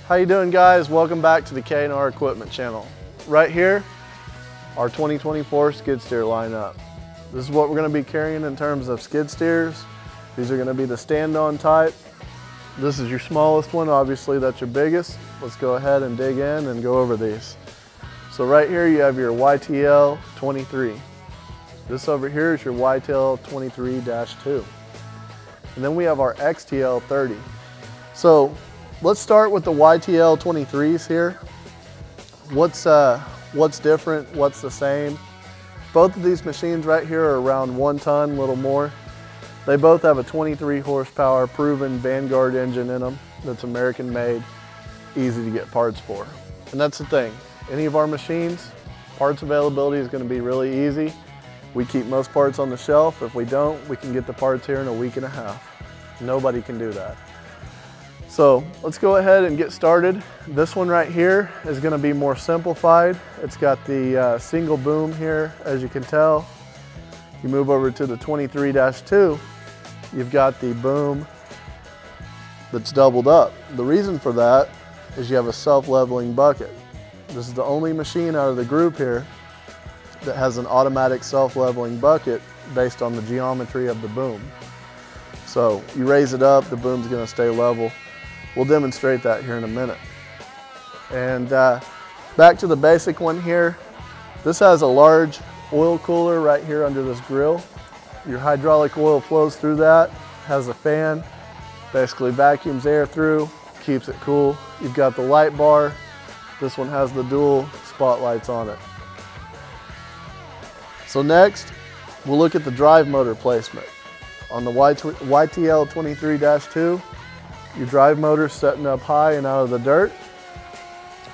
How you doing, guys? Welcome back to the KYMRON Equipment channel. Right here, our 2024 skid steer lineup. This is what we're going to be carrying in terms of skid steers. These are going to be the stand-on type. This is your smallest one, obviously that's your biggest. Let's go ahead and dig in and go over these. So right here you have your YTL 23. This over here is your YTL 23-2. And then we have our XTL 30. So let's start with the YTL 23s here. What's different, what's the same? Both of these machines right here are around 1 ton, a little more. They both have a 23 horsepower proven Vanguard engine in them that's American made, easy to get parts for. And that's the thing, any of our machines, parts availability is going to be really easy. We keep most parts on the shelf. If we don't, we can get the parts here in a week and a half. Nobody can do that. So let's go ahead and get started. This one right here is going to be more simplified. It's got the single boom here, as you can tell. You move over to the 23-2, you've got the boom that's doubled up. The reason for that is you have a self-leveling bucket. This is the only machine out of the group here that has an automatic self-leveling bucket based on the geometry of the boom. So you raise it up, the boom's going to stay level. We'll demonstrate that here in a minute. And back to the basic one here. This has a large oil cooler right here under this grill. Your hydraulic oil flows through that, has a fan, basically vacuums air through, keeps it cool. You've got the light bar. This one has the dual spotlights on it. So next, we'll look at the drive motor placement. On the YTL 23-2, your drive motor's setting up high and out of the dirt.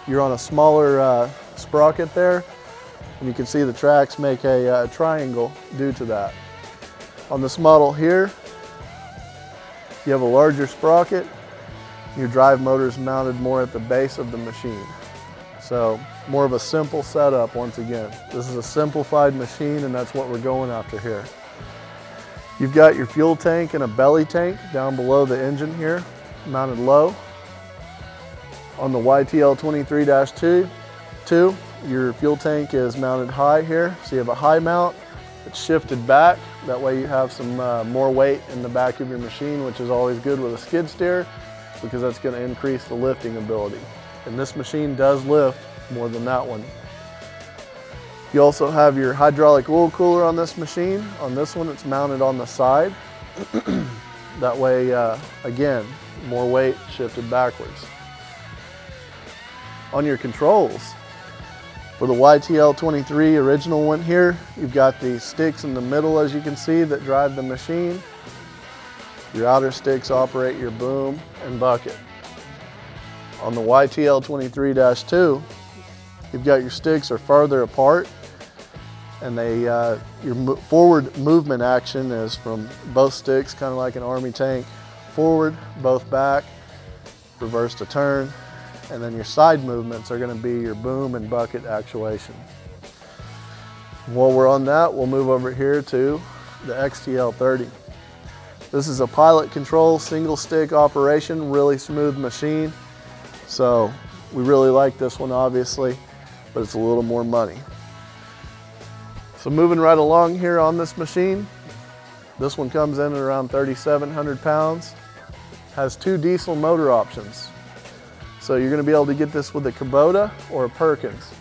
You're on a smaller sprocket there, and you can see the tracks make a triangle due to that. On this model here, you have a larger sprocket. Your drive motor is mounted more at the base of the machine. So more of a simple setup once again. This is a simplified machine, and that's what we're going after here. You've got your fuel tank and a belly tank down below the engine here, mounted low. On the YTL 23-2, your fuel tank is mounted high here. So you have a high mount, it's shifted back. That way you have some more weight in the back of your machine, which is always good with a skid steer because that's going to increase the lifting ability. And this machine does lift more than that one. You also have your hydraulic oil cooler on this machine. On this one, it's mounted on the side. That way, again, more weight shifted backwards. On your controls, for the YTL 23 original one here, you've got the sticks in the middle, as you can see, that drive the machine. Your outer sticks operate your boom and bucket. On the YTL 23-2, you've got your sticks are farther apart, and your forward movement action is from both sticks, kind of like an army tank. Forward, both back, reverse to turn, and then your side movements are going to be your boom and bucket actuation. While we're on that, we'll move over here to the XTL 30. This is a pilot control, single stick operation, really smooth machine. So we really like this one, obviously, but it's a little more money. So moving right along here on this machine, this one comes in at around 3,700 pounds, has 2 diesel motor options. So you're going to be able to get this with a Kubota or a Perkins.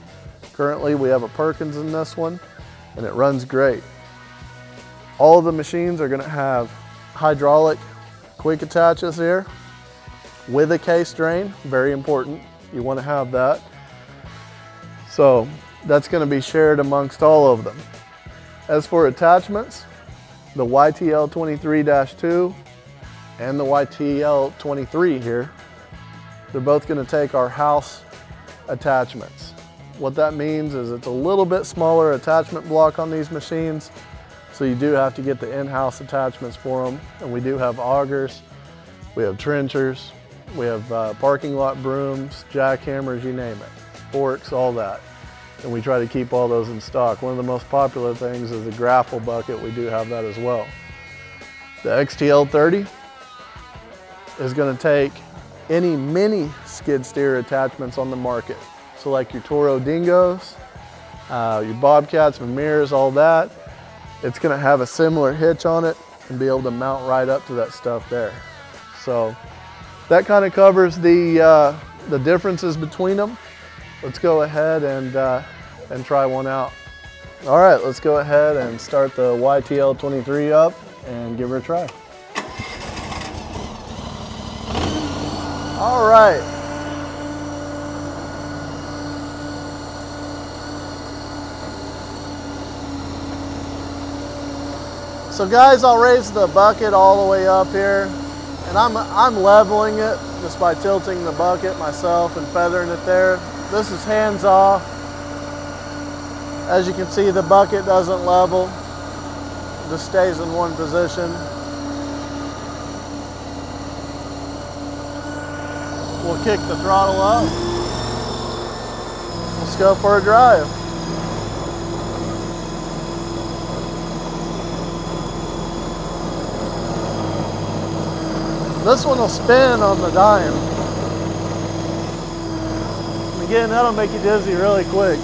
Currently we have a Perkins in this one, and it runs great. All of the machines are going to have hydraulic quick attaches here with a K-strain, very important. You want to have that. So that's going to be shared amongst all of them. As for attachments, the YTL 23-2 and the YTL 23 here, they're both going to take our house attachments. What that means is it's a little bit smaller attachment block on these machines, so you do have to get the in-house attachments for them. And we do have augers, we have trenchers, we have parking lot brooms, jackhammers, you name it, forks, all that. And we try to keep all those in stock. One of the most popular things is the grapple bucket. We do have that as well. The XTL 30 is going to take any mini skid steer attachments on the market. So like your Toro Dingos, your Bobcats, Mirrors, all that. It's gonna have a similar hitch on it and be able to mount right up to that stuff there. So that kind of covers the differences between them. Let's go ahead and try one out. All right, let's go ahead and start the YTL 23 up and give her a try. All right. So guys, I'll raise the bucket all the way up here, and I'm leveling it just by tilting the bucket myself and feathering it there. This is hands off. As you can see, the bucket doesn't level, it just stays in one position. We'll kick the throttle up. Let's go for a drive. This one will spin on the dime. And again, that'll make you dizzy really quick.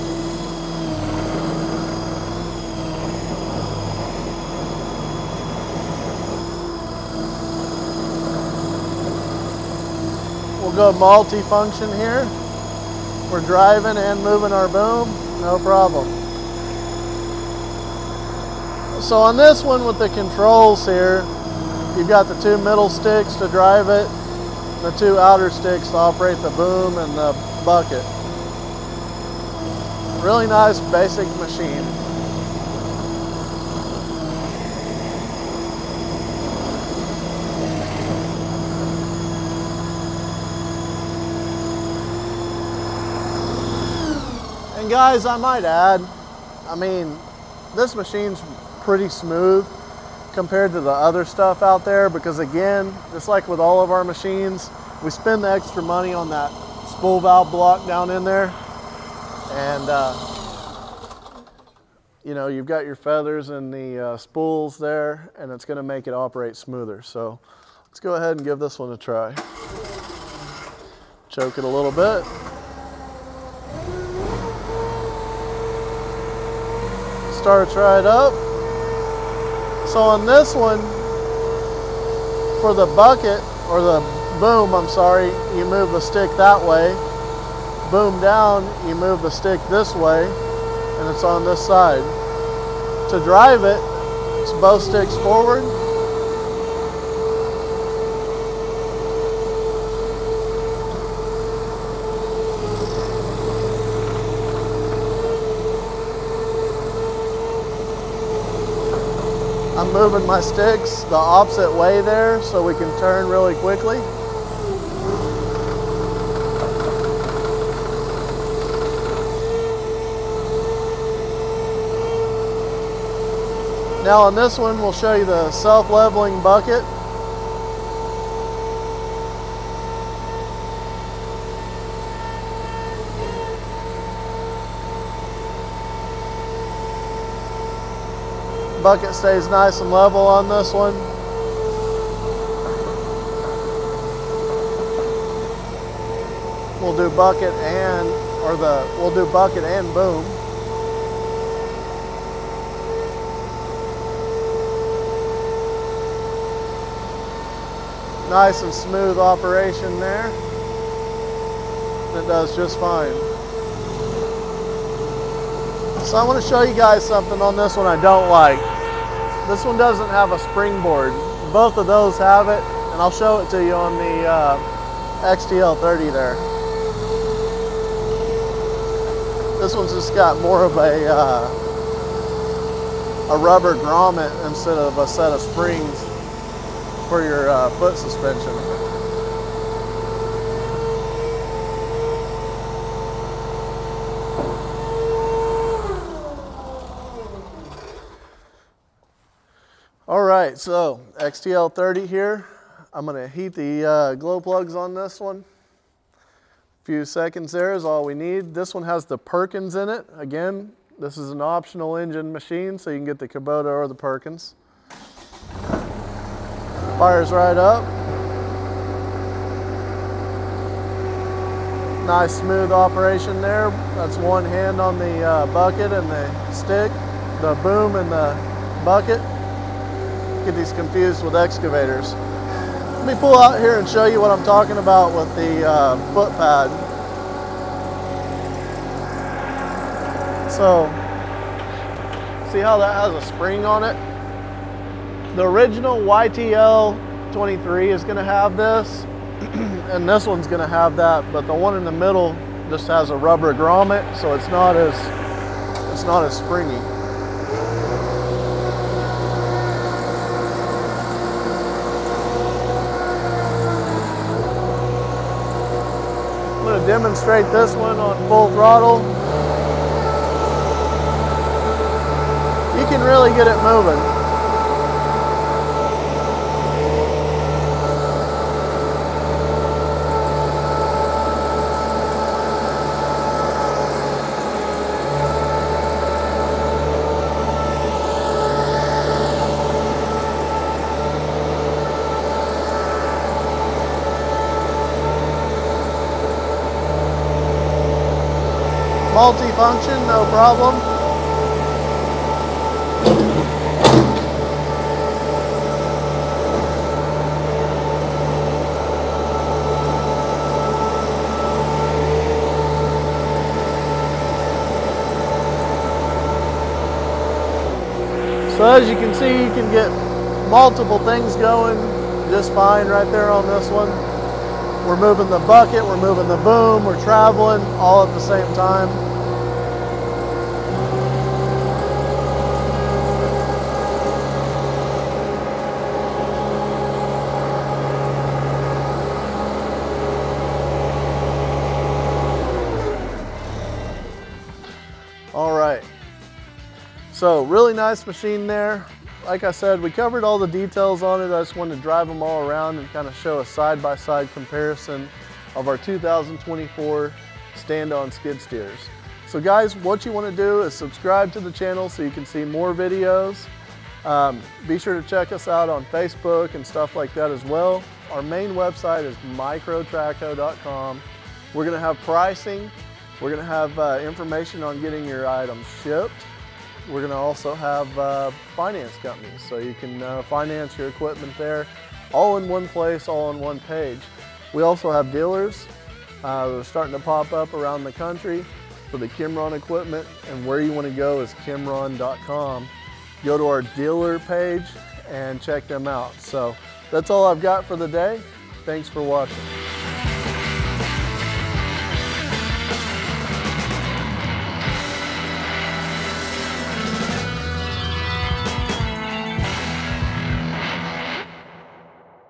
We'll go multi-function here. We're driving and moving our boom, no problem. So on this one with the controls here, you've got the 2 middle sticks to drive it, the 2 outer sticks to operate the boom and the bucket. Really nice basic machine. And guys, I might add, I mean, this machine's pretty smooth compared to the other stuff out there, because again, just like with all of our machines, we spend the extra money on that spool valve block down in there, and you know, you've got your feathers and the spools there, and it's going to make it operate smoother. So let's go ahead and give this one a try. Choke it a little bit. Start right up. So on this one, for the bucket, or the boom, I'm sorry, you move the stick that way. Boom down, you move the stick this way, and it's on this side. To drive it, it's both sticks forward. I'm moving my sticks the opposite way there so we can turn really quickly. Now on this one, we'll show you the self-leveling bucket. Bucket stays nice and level on this one. We'll do bucket and, we'll do bucket and boom. Nice and smooth operation there. It does just fine. So I want to show you guys something on this one I don't like. This one doesn't have a springboard. Both of those have it, and I'll show it to you on the XTL30 there. This one's just got more of a rubber grommet instead of a set of springs for your foot suspension. All right, so XTL30 here. I'm gonna heat the glow plugs on this one. A few seconds there is all we need. This one has the Perkins in it. Again, this is an optional engine machine, so you can get the Kubota or the Perkins. Fires right up. Nice smooth operation there. That's one hand on the bucket and the stick, the boom and the bucket. Get these confused with excavators. Let me pull out here and show you what I'm talking about with the foot pad. So, see how that has a spring on it? The original YTL 23 is going to have this, and this one's going to have that, but the one in the middle just has a rubber grommet, so it's not as springy. I'm going to demonstrate this one on full throttle. You can really get it moving. Multi-function, no problem. So as you can see, you can get multiple things going just fine right there on this one. We're moving the bucket, we're moving the boom, we're traveling all at the same time. All right, so really nice machine there. Like I said, we covered all the details on it. I just wanted to drive them all around and kind of show a side-by-side comparison of our 2024 stand-on skid steers. So guys, what you want to do is subscribe to the channel so you can see more videos. Be sure to check us out on Facebook and stuff like that as well. Our main website is microtraco.com. We're going to have pricing. We're going to have information on getting your items shipped. We're going to also have finance companies, so you can finance your equipment there, all in one place, all on one page. We also have dealers that are starting to pop up around the country for the KYMRON equipment, and where you want to go is KYMRON.com. Go to our dealer page and check them out. So that's all I've got for the day. Thanks for watching.